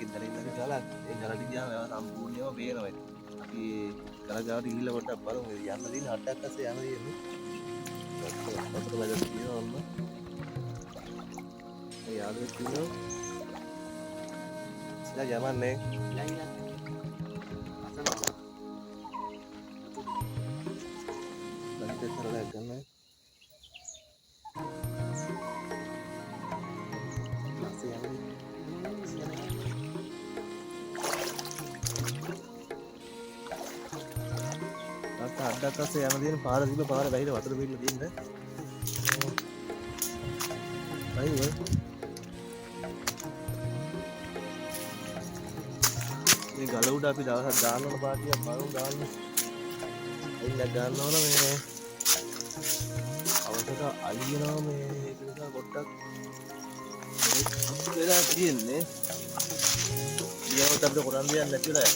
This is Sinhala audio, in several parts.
ඉඳලා ඉන්න ගලක් ඒ ගලට ගියාම ඒවා සම්පූර්ණයෙන්ම පේනවා ඉතින්. අපි ගල ගාවට ගිහිල්ලා පොඩ්ඩක් බලමු. යන්න තියෙන හට්ටක් අස්සේ යන්න තියෙන්නේ. වතුර වැදලා තියෙනවා ඔන්න. ඒ යාළුවෙක් ඉන්නවා. ඉතින් යමන්නේ. ලන්ටේ කරලා ගන්න. අඩක් අස්සේ යන තියෙන පාර තිබ්බ පාර බැහැලා වතුර බින්න තියෙන. අයියෝ. මේ ගල උඩ අපි දවසක් දාන්න ඕන පාටියක් බලමු දාන්න. එන්න ගන්න ඕන මේ අවසක අලියනවා මේ ඒක නිසා පොඩ්ඩක් වෙලා තියෙන්නේ. ඊයවත් අපිට කරන් දෙයක් නැතිලා.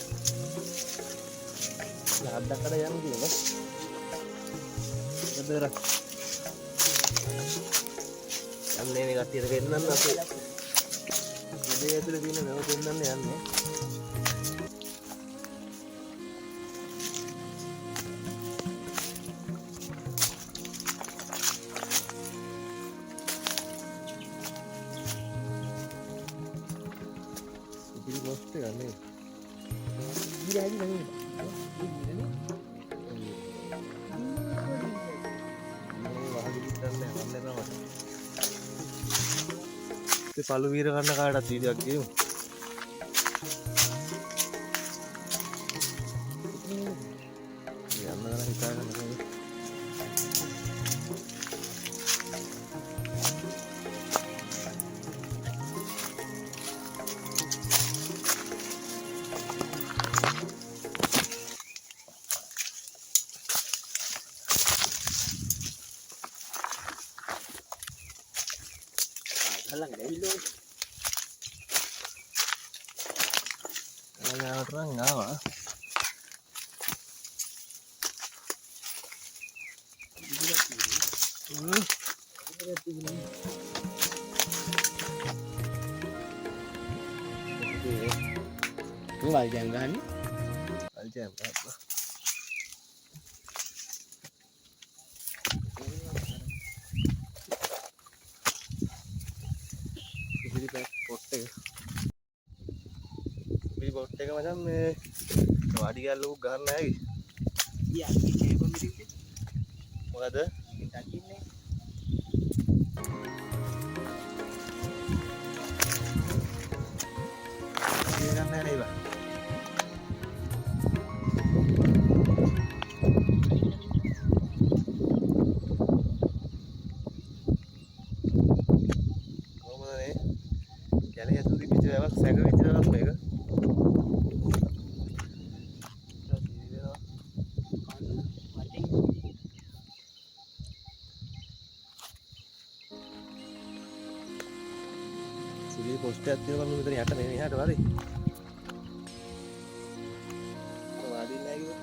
අඩකට යන්න තියෙනවා. බෙදර. යන්නේ මේ කට්ටියට පෙන්නන්න අපේ. මේ ඇතුලේ තියෙන මේව පෙන්නන්න යන්නේ. ඉතින් මොස්ට් එක නේ. ඉතින් නේ. පළු වීර ගන්න කාටත් වීඩියෝක් ගේමු. යන්න ගන්න හිතාගන්න ඕනේ. Lang đấy luôn. Rất ngáo hả? Cái bài chàng gánh. Bài chàng gánh. Bot එක මචං මේ වාඩි ගල්ලුක් ගන්න නැහැ. ඊ අද මේ කොමිටියේ මොකද? ඉතින්නේ. ඒක ගන්න නැහැ නේද? කොහොමද මේ? කැලේ ඇතුළේ පිටේවක් සැක විතරක් මේක. සිලි පොස්ට් එකක් තියෙනවා මෙතන යට මේ එහාට වාරි. වාඩි නැහැ කිව්වා.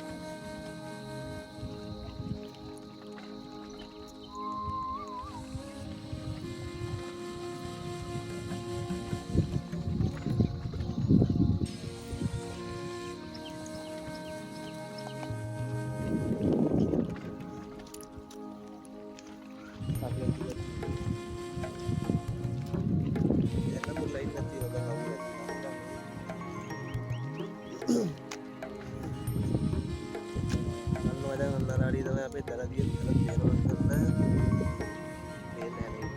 Nari තමයි අපේ තල දිය තල තේරවත් කරන්න මේ නැහැ නේ.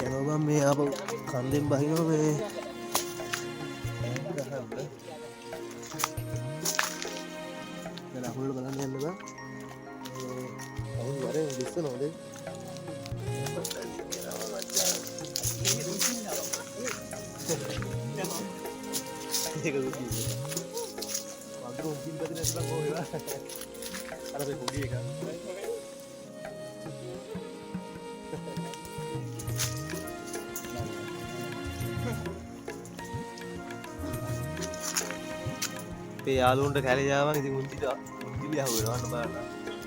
යනවා මේ ආපහු කන්දෙන් බහිනවා මේ දැන් අහුල්ල බලන්න යන්න බා. අවුල් වරේ දිස්සනෝද? ඒක දුකයි. වතුර උඩින් බදින නැත්නම් කොහෙද? අර මේ පොඩි එක. මේ යාළුවන්ට කැලේ යාවන් ඉතින් උන්දිලි අහුවෙනවා අන්න බලන්න.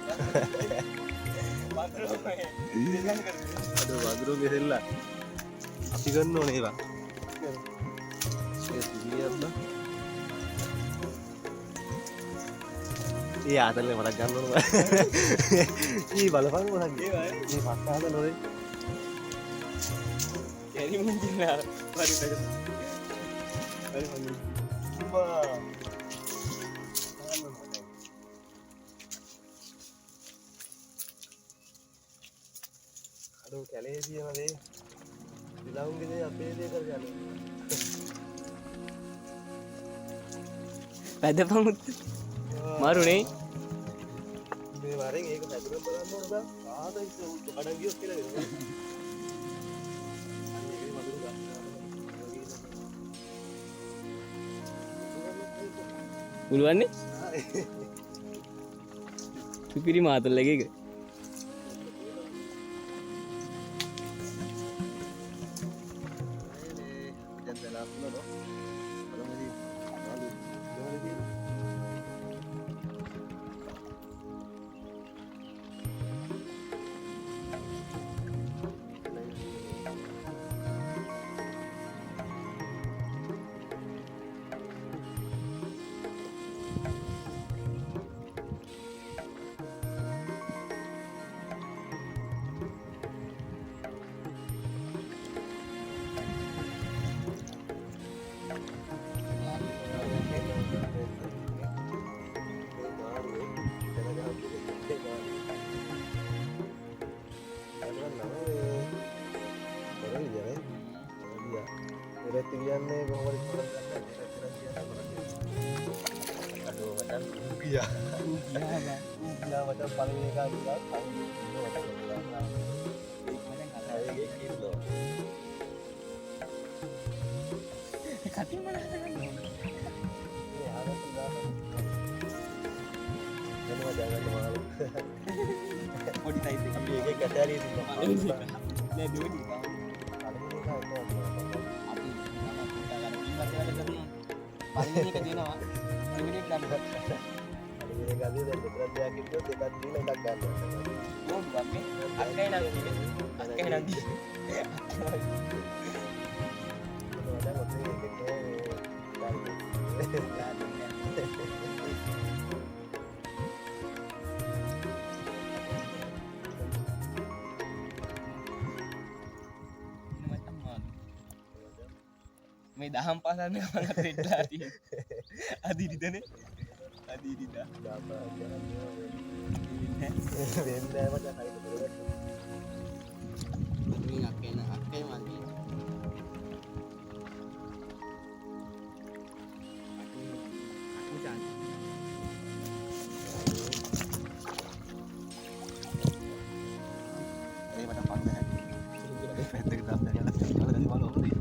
අද වඳුරුගේ දෙල්ලා අපි ගන්න ඕනේ ඒවා. ඒ ආතල්ලේ මටක් ගන්න ඕන. ඊ බලපන් මොනක් ඒ පස්ස නොවේ. කැරි මුංජින අර පරිපද. හරි මං. අඩෝ කැලේ තියෙන දේ විලවුන්ගේ දේ අපේ දේ කරගන්න. පැදපමුත් මාරුනේ මේ වරෙන් ඒක පැදුරම් බලන්න ඕන බං. ආද ඉත කඩන් ගියොත් කියලා දෙනවා. අන්න ඒකේ මදුරු ගන්න. පුළුවන්නේ සුපිරි මාතල්ලගේ එක කියන්නේ කොහොමද අඩෝ මචං ගියා මචං පළවෙනි එක ගියා කටින් මොනවද කරන්නේ පොඩි සයිස් එක අපි එකේ කැටාරිය තිබ්බා නෑ දෙවෙනි එක පරිණික දෙනවා දෙවෙනි එක ගන්න පළවෙනි එක අදී දැන් දෙකක් දෙයක් කිව්වොත් එකක් දීලා එකක් ගන්නවා ඕම් ගන්නේ අක්කේ නම් කිව්වේ අක්කේ නම් දී මම ඔතේ මේ දහම් පාසන්න මනත් වෙට්ලා තියෙන අදිරිදනේ අදිරිදා දාපා වෙන්නේ මචං හරියට බලන්න මේ අක්කේ මල්ලි අකුචාන් ඒ මට පන්න නැහැ පැත්තකට දාන්න යනවා දැන් බලන්න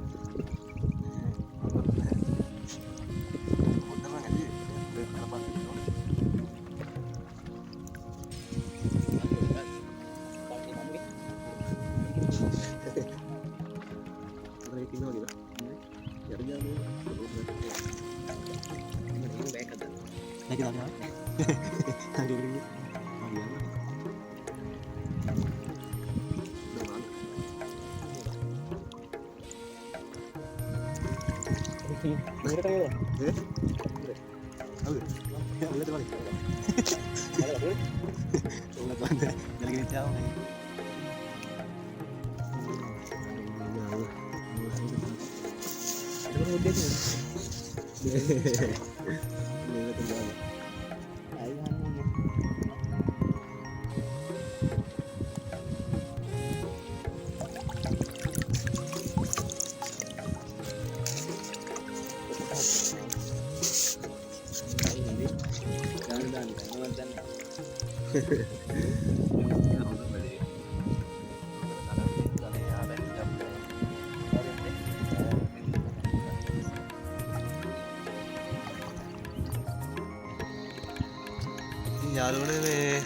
යාළුවනේ මේ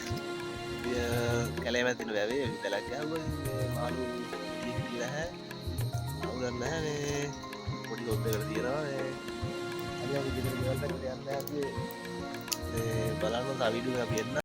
කැලේ මැදින වැවේ විදලක් ගහුවා මේ මාළු දීලා නැහැ අවුලක් නැහැ මේ පොඩි ඔද්දකට තියනවා මේ අද අපි ගෙදර ගෙවල් පැත්තට යන්න හැදුවේ මේ බලන්න තව වීඩියෝ එකක් අපි එන්න